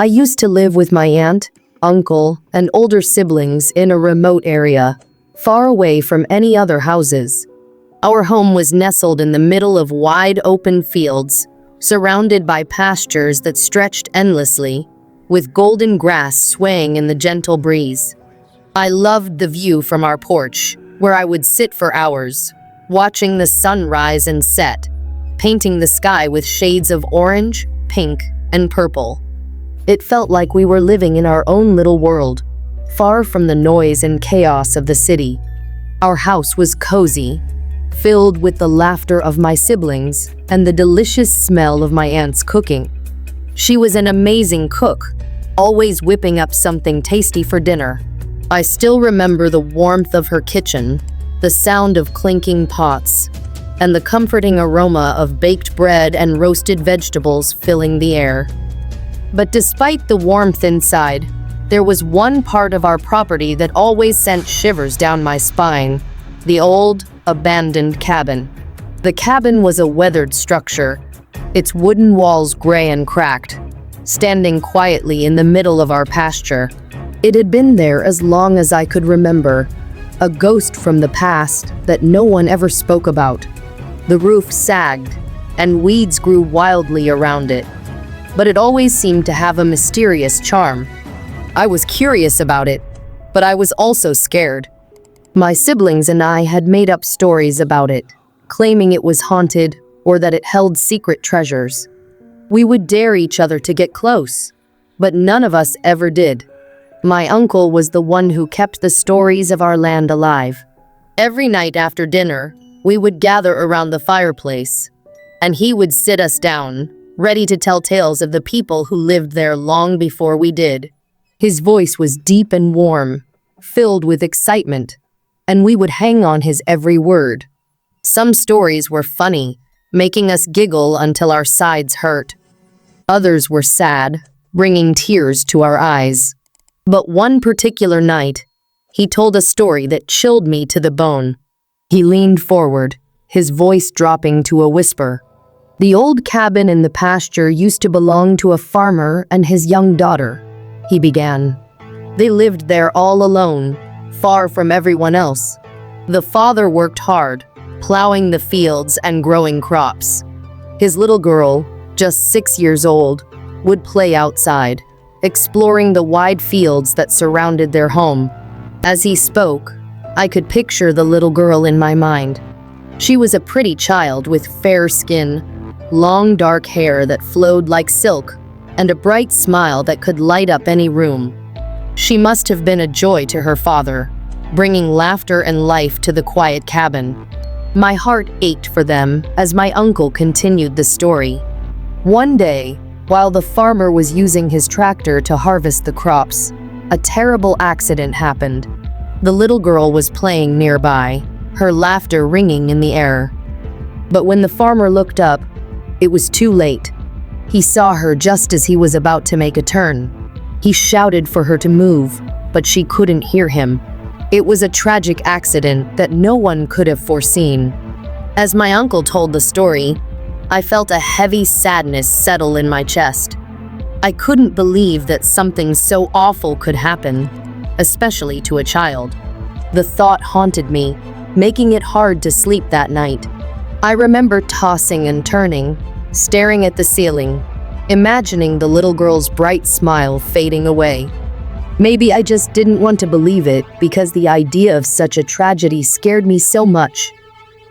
I used to live with my aunt, uncle, and older siblings in a remote area, far away from any other houses. Our home was nestled in the middle of wide open fields, surrounded by pastures that stretched endlessly, with golden grass swaying in the gentle breeze. I loved the view from our porch, where I would sit for hours, watching the sun rise and set, painting the sky with shades of orange, pink, and purple. It felt like we were living in our own little world, far from the noise and chaos of the city. Our house was cozy, filled with the laughter of my siblings and the delicious smell of my aunt's cooking. She was an amazing cook, always whipping up something tasty for dinner. I still remember the warmth of her kitchen, the sound of clinking pots, and the comforting aroma of baked bread and roasted vegetables filling the air. But despite the warmth inside, there was one part of our property that always sent shivers down my spine: the old, abandoned cabin. The cabin was a weathered structure, its wooden walls gray and cracked, standing quietly in the middle of our pasture. It had been there as long as I could remember, a ghost from the past that no one ever spoke about. The roof sagged, and weeds grew wildly around it, but it always seemed to have a mysterious charm. I was curious about it, but I was also scared. My siblings and I had made up stories about it, claiming it was haunted or that it held secret treasures. We would dare each other to get close, but none of us ever did. My uncle was the one who kept the stories of our land alive. Every night after dinner, we would gather around the fireplace, and he would sit us down, ready to tell tales of the people who lived there long before we did. His voice was deep and warm, filled with excitement, and we would hang on his every word. Some stories were funny, making us giggle until our sides hurt. Others were sad, bringing tears to our eyes. But one particular night, he told a story that chilled me to the bone. He leaned forward, his voice dropping to a whisper. The old cabin in the pasture used to belong to a farmer and his young daughter, he began. They lived there all alone, far from everyone else. The father worked hard, plowing the fields and growing crops. His little girl, just 6 years old, would play outside, exploring the wide fields that surrounded their home. As he spoke, I could picture the little girl in my mind. She was a pretty child with fair skin, long dark hair that flowed like silk, and a bright smile that could light up any room. She must have been a joy to her father, bringing laughter and life to the quiet cabin. My heart ached for them as my uncle continued the story. One day, while the farmer was using his tractor to harvest the crops, a terrible accident happened. The little girl was playing nearby, her laughter ringing in the air. But when the farmer looked up, it was too late. He saw her just as he was about to make a turn. He shouted for her to move, but she couldn't hear him. It was a tragic accident that no one could have foreseen. As my uncle told the story, I felt a heavy sadness settle in my chest. I couldn't believe that something so awful could happen, especially to a child. The thought haunted me, making it hard to sleep that night. I remember tossing and turning, staring at the ceiling, imagining the little girl's bright smile fading away. Maybe I just didn't want to believe it because the idea of such a tragedy scared me so much.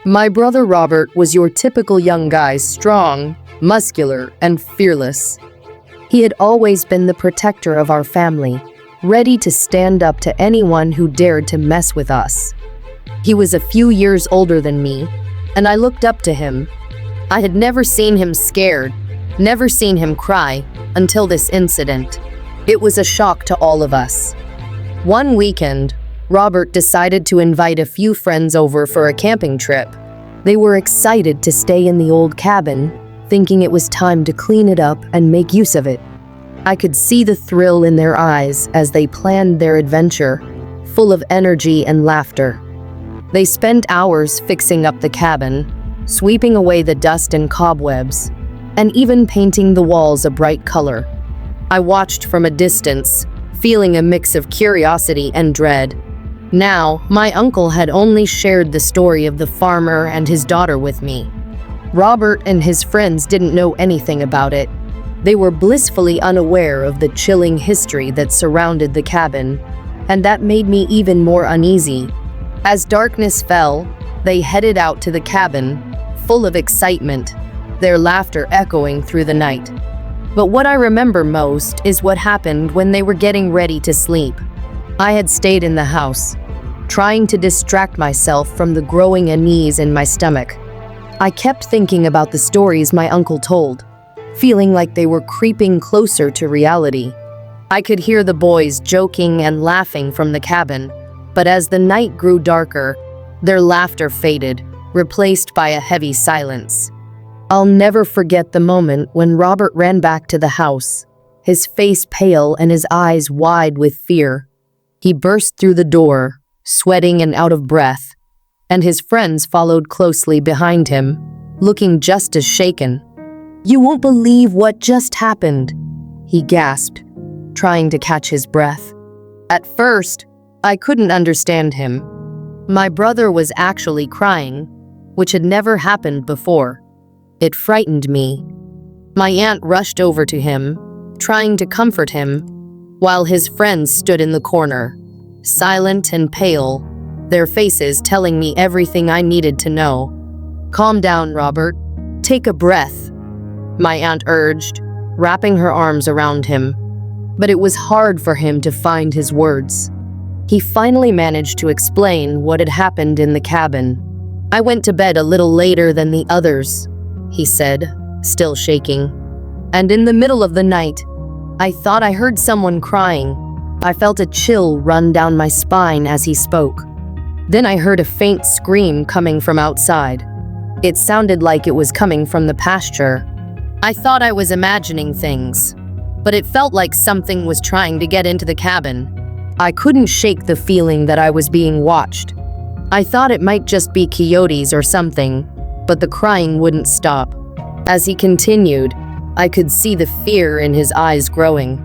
My brother Robert was your typical young guy, strong, muscular, and fearless. He had always been the protector of our family, ready to stand up to anyone who dared to mess with us. He was a few years older than me, and I looked up to him. I had never seen him scared, never seen him cry, until this incident. It was a shock to all of us. One weekend, Robert decided to invite a few friends over for a camping trip. They were excited to stay in the old cabin, thinking it was time to clean it up and make use of it. I could see the thrill in their eyes as they planned their adventure, full of energy and laughter. They spent hours fixing up the cabin, sweeping away the dust and cobwebs, and even painting the walls a bright color. I watched from a distance, feeling a mix of curiosity and dread. Now, my uncle had only shared the story of the farmer and his daughter with me. Robert and his friends didn't know anything about it. They were blissfully unaware of the chilling history that surrounded the cabin, and that made me even more uneasy. As darkness fell, they headed out to the cabin, full of excitement, their laughter echoing through the night. But what I remember most is what happened when they were getting ready to sleep. I had stayed in the house, trying to distract myself from the growing unease in my stomach. I kept thinking about the stories my uncle told, feeling like they were creeping closer to reality. I could hear the boys joking and laughing from the cabin, but as the night grew darker, their laughter faded, replaced by a heavy silence. I'll never forget the moment when Robert ran back to the house, his face pale and his eyes wide with fear. He burst through the door, sweating and out of breath, and his friends followed closely behind him, looking just as shaken. "You won't believe what just happened," he gasped, trying to catch his breath. At first, I couldn't understand him. My brother was actually crying, which had never happened before. It frightened me. My aunt rushed over to him, trying to comfort him, while his friends stood in the corner, silent and pale, their faces telling me everything I needed to know. "Calm down, Robert. Take a breath," my aunt urged, wrapping her arms around him. But it was hard for him to find his words. He finally managed to explain what had happened in the cabin. "I went to bed a little later than the others," he said, still shaking. "And in the middle of the night, I thought I heard someone crying. I felt a chill run down my spine as he spoke. Then I heard a faint scream coming from outside. It sounded like it was coming from the pasture. I thought I was imagining things, but it felt like something was trying to get into the cabin. I couldn't shake the feeling that I was being watched. I thought it might just be coyotes or something, but the crying wouldn't stop. As he continued, I could see the fear in his eyes growing.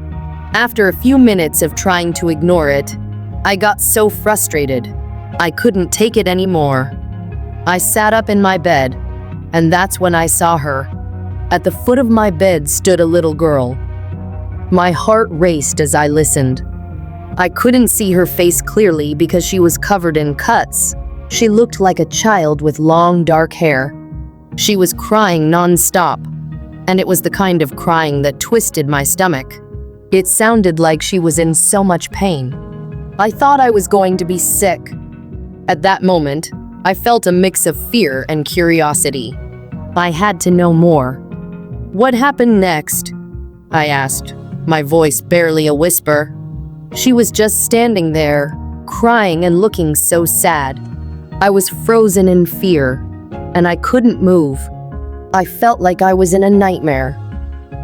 After a few minutes of trying to ignore it, I got so frustrated. I couldn't take it anymore. I sat up in my bed, and that's when I saw her. At the foot of my bed stood a little girl. My heart raced as I listened. I couldn't see her face clearly because she was covered in cuts. She looked like a child with long, dark hair. She was crying non-stop, and it was the kind of crying that twisted my stomach. It sounded like she was in so much pain. I thought I was going to be sick. At that moment, I felt a mix of fear and curiosity. I had to know more. "What happened next?" I asked, my voice barely a whisper. She was just standing there, crying and looking so sad. I was frozen in fear, and I couldn't move. I felt like I was in a nightmare.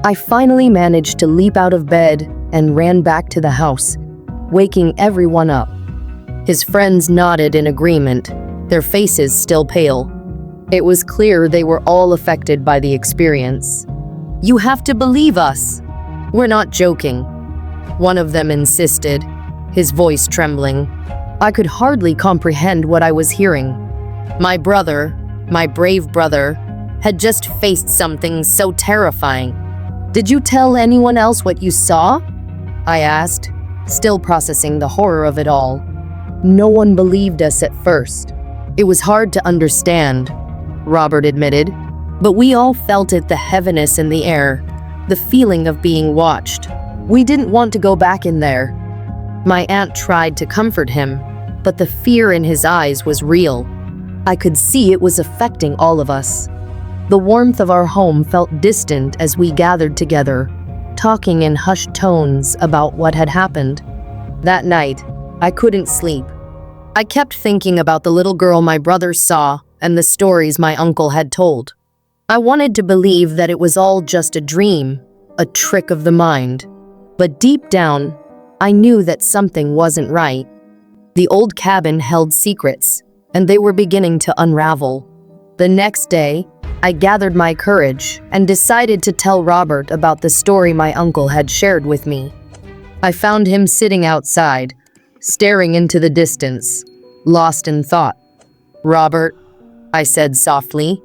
I finally managed to leap out of bed and ran back to the house, waking everyone up. His friends nodded in agreement, their faces still pale. It was clear they were all affected by the experience. "You have to believe us. We're not joking," one of them insisted, his voice trembling. I could hardly comprehend what I was hearing. My brother, my brave brother, had just faced something so terrifying. "Did you tell anyone else what you saw?" I asked, still processing the horror of it all. "No one believed us at first. It was hard to understand," Robert admitted, "but we all felt it, the heaviness in the air, the feeling of being watched. We didn't want to go back in there." My aunt tried to comfort him, but the fear in his eyes was real. I could see it was affecting all of us. The warmth of our home felt distant as we gathered together, talking in hushed tones about what had happened. That night, I couldn't sleep. I kept thinking about the little girl my brother saw and the stories my uncle had told. I wanted to believe that it was all just a dream, a trick of the mind. But deep down, I knew that something wasn't right. The old cabin held secrets, and they were beginning to unravel. The next day, I gathered my courage and decided to tell Robert about the story my uncle had shared with me. I found him sitting outside, staring into the distance, lost in thought. "Robert," I said softly,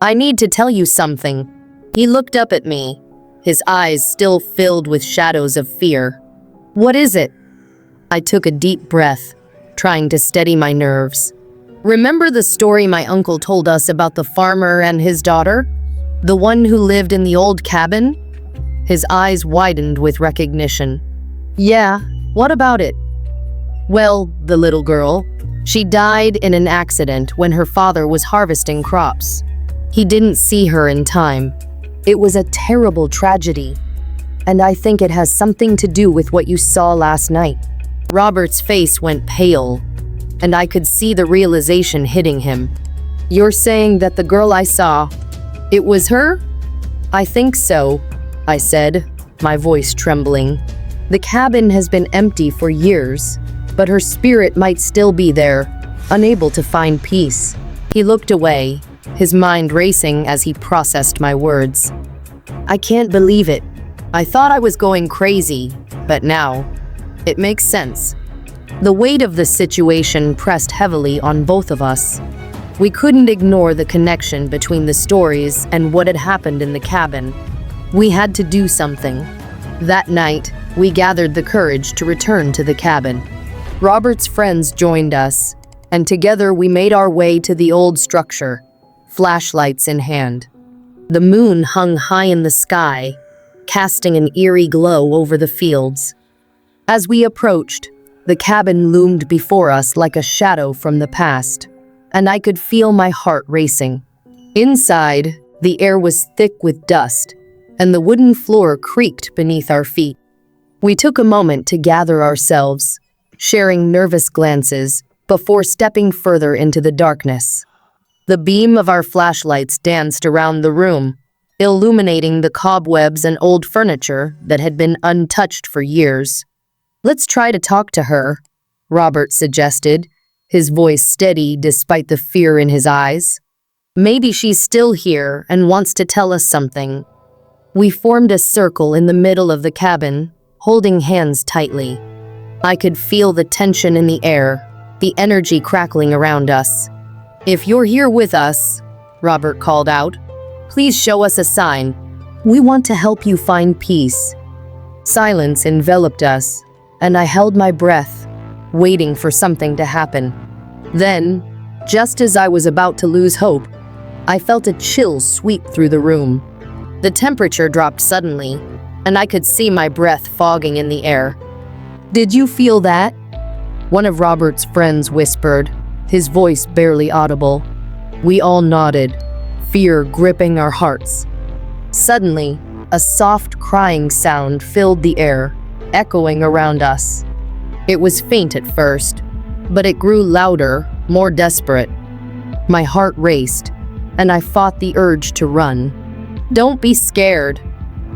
"I need to tell you something." He looked up at me, his eyes still filled with shadows of fear. "What is it?" I took a deep breath, trying to steady my nerves. "Remember the story my uncle told us about the farmer and his daughter? The one who lived in the old cabin?" His eyes widened with recognition. "Yeah, what about it?" "Well, the little girl, she died in an accident when her father was harvesting crops. He didn't see her in time. It was a terrible tragedy, and I think it has something to do with what you saw last night." Robert's face went pale, and I could see the realization hitting him. "You're saying that the girl I saw, it was her?" "I think so," I said, my voice trembling. "The cabin has been empty for years, but her spirit might still be there, unable to find peace." He looked away, his mind racing as he processed my words. "I can't believe it. I thought I was going crazy, but now, it makes sense." The weight of the situation pressed heavily on both of us. We couldn't ignore the connection between the stories and what had happened in the cabin. We had to do something. That night, we gathered the courage to return to the cabin. Robert's friends joined us, and together we made our way to the old structure, flashlights in hand. The moon hung high in the sky, casting an eerie glow over the fields. As we approached, the cabin loomed before us like a shadow from the past, and I could feel my heart racing. Inside, the air was thick with dust, and the wooden floor creaked beneath our feet. We took a moment to gather ourselves, sharing nervous glances before stepping further into the darkness. The beam of our flashlights danced around the room, illuminating the cobwebs and old furniture that had been untouched for years. "Let's try to talk to her," Robert suggested, his voice steady despite the fear in his eyes. "Maybe she's still here and wants to tell us something." We formed a circle in the middle of the cabin, holding hands tightly. I could feel the tension in the air, the energy crackling around us. "If you're here with us," Robert called out, "please show us a sign. We want to help you find peace." Silence enveloped us, and I held my breath, waiting for something to happen. Then, just as I was about to lose hope, I felt a chill sweep through the room. The temperature dropped suddenly, and I could see my breath fogging in the air. "Did you feel that?" One of Robert's friends whispered, his voice barely audible. We all nodded, fear gripping our hearts. Suddenly, a soft crying sound filled the air, echoing around us. It was faint at first, but it grew louder, more desperate. My heart raced, and I fought the urge to run. "Don't be scared,"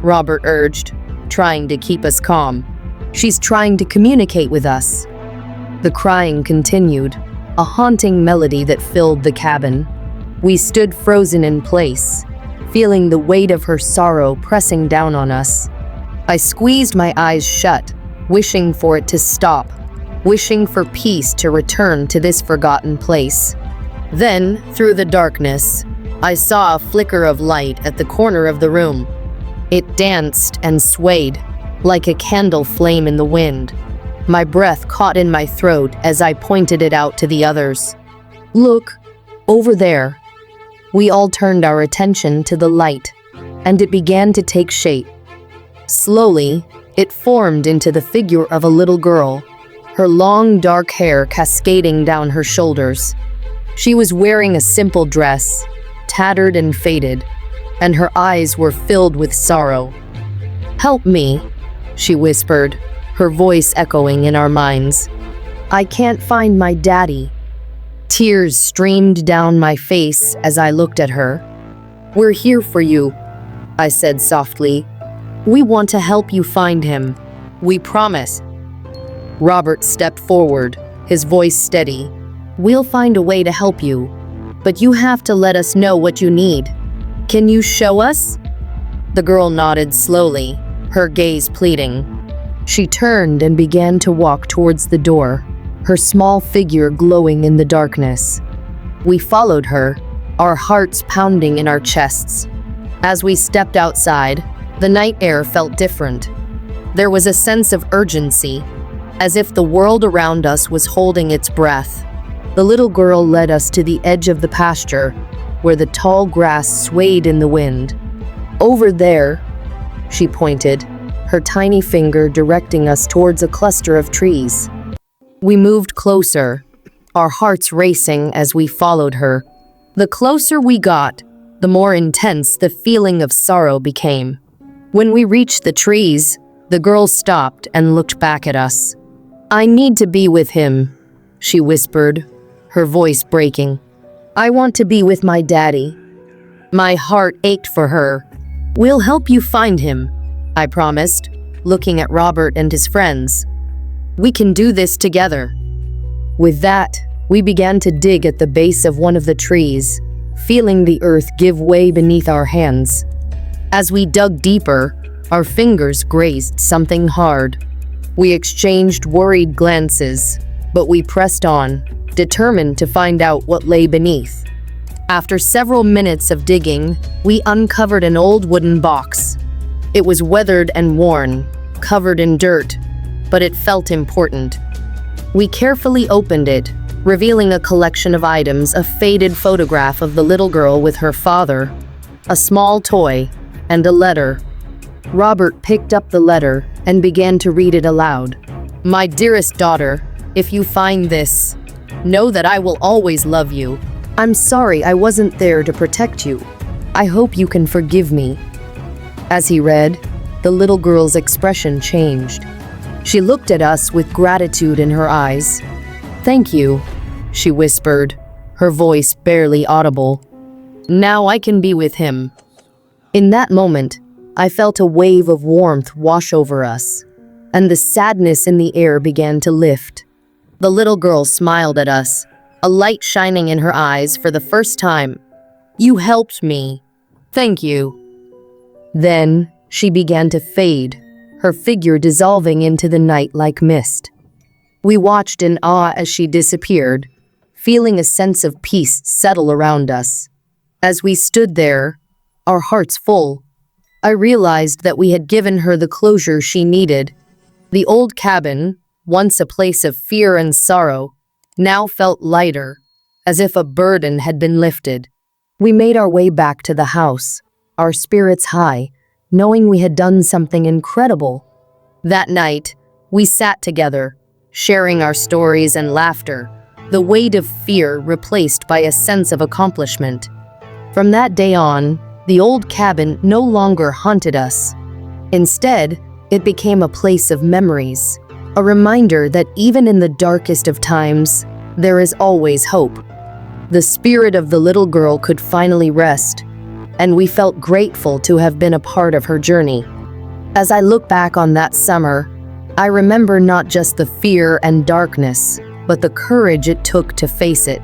Robert urged, trying to keep us calm. "She's trying to communicate with us." The crying continued, a haunting melody that filled the cabin. We stood frozen in place, feeling the weight of her sorrow pressing down on us. I squeezed my eyes shut, wishing for it to stop, wishing for peace to return to this forgotten place. Then, through the darkness, I saw a flicker of light at the corner of the room. It danced and swayed, like a candle flame in the wind. My breath caught in my throat as I pointed it out to the others. "Look, over there." We all turned our attention to the light, and it began to take shape. Slowly, it formed into the figure of a little girl, her long dark hair cascading down her shoulders. She was wearing a simple dress, tattered and faded, and her eyes were filled with sorrow. "Help me," she whispered, her voice echoing in our minds. "I can't find my daddy." Tears streamed down my face as I looked at her. "We're here for you," I said softly. "We want to help you find him. We promise." Robert stepped forward, his voice steady. "We'll find a way to help you, but you have to let us know what you need." Can you show us? The girl nodded slowly, her gaze pleading. She turned and began to walk towards the door, her small figure glowing in the darkness. We followed her, our hearts pounding in our chests. As we stepped outside, the night air felt different. There was a sense of urgency, as if the world around us was holding its breath. The little girl led us to the edge of the pasture, where the tall grass swayed in the wind. Over there, she pointed, her tiny finger directing us towards a cluster of trees. We moved closer, our hearts racing as we followed her. The closer we got, the more intense the feeling of sorrow became. When we reached the trees, the girl stopped and looked back at us. "I need to be with him," she whispered, her voice breaking. "I want to be with my daddy." My heart ached for her. "We'll help you find him," I promised, looking at Robert and his friends. "We can do this together." With that, we began to dig at the base of one of the trees, feeling the earth give way beneath our hands. As we dug deeper, our fingers grazed something hard. We exchanged worried glances, but we pressed on, determined to find out what lay beneath. After several minutes of digging, we uncovered an old wooden box. It was weathered and worn, covered in dirt, but it felt important. We carefully opened it, revealing a collection of items: a faded photograph of the little girl with her father, a small toy, and a letter. Robert picked up the letter and began to read it aloud. "My dearest daughter, if you find this, know that I will always love you. I'm sorry I wasn't there to protect you. I hope you can forgive me." As he read, the little girl's expression changed. She looked at us with gratitude in her eyes. "Thank you," she whispered, her voice barely audible. "Now I can be with him." In that moment, I felt a wave of warmth wash over us, and the sadness in the air began to lift. The little girl smiled at us, a light shining in her eyes for the first time. "You helped me. Thank you." Then she began to fade, her figure dissolving into the night like mist. We watched in awe as she disappeared, feeling a sense of peace settle around us. As we stood there, our hearts full, I realized that we had given her the closure she needed. The old cabin, once a place of fear and sorrow, now felt lighter, as if a burden had been lifted. We made our way back to the house, our spirits high, knowing we had done something incredible. That night, we sat together, sharing our stories and laughter, the weight of fear replaced by a sense of accomplishment. From that day on, the old cabin no longer haunted us. Instead, it became a place of memories, a reminder that even in the darkest of times, there is always hope. The spirit of the little girl could finally rest, and we felt grateful to have been a part of her journey. As I look back on that summer, I remember not just the fear and darkness, but the courage it took to face it.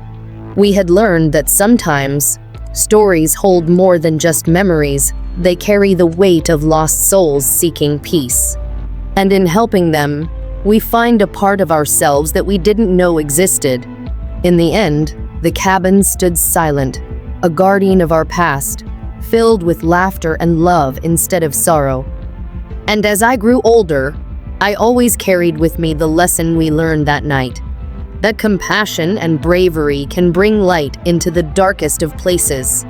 We had learned that sometimes, stories hold more than just memories, they carry the weight of lost souls seeking peace. And in helping them, we find a part of ourselves that we didn't know existed. In the end, the cabin stood silent, a guardian of our past, filled with laughter and love instead of sorrow. And as I grew older, I always carried with me the lesson we learned that night, that compassion and bravery can bring light into the darkest of places.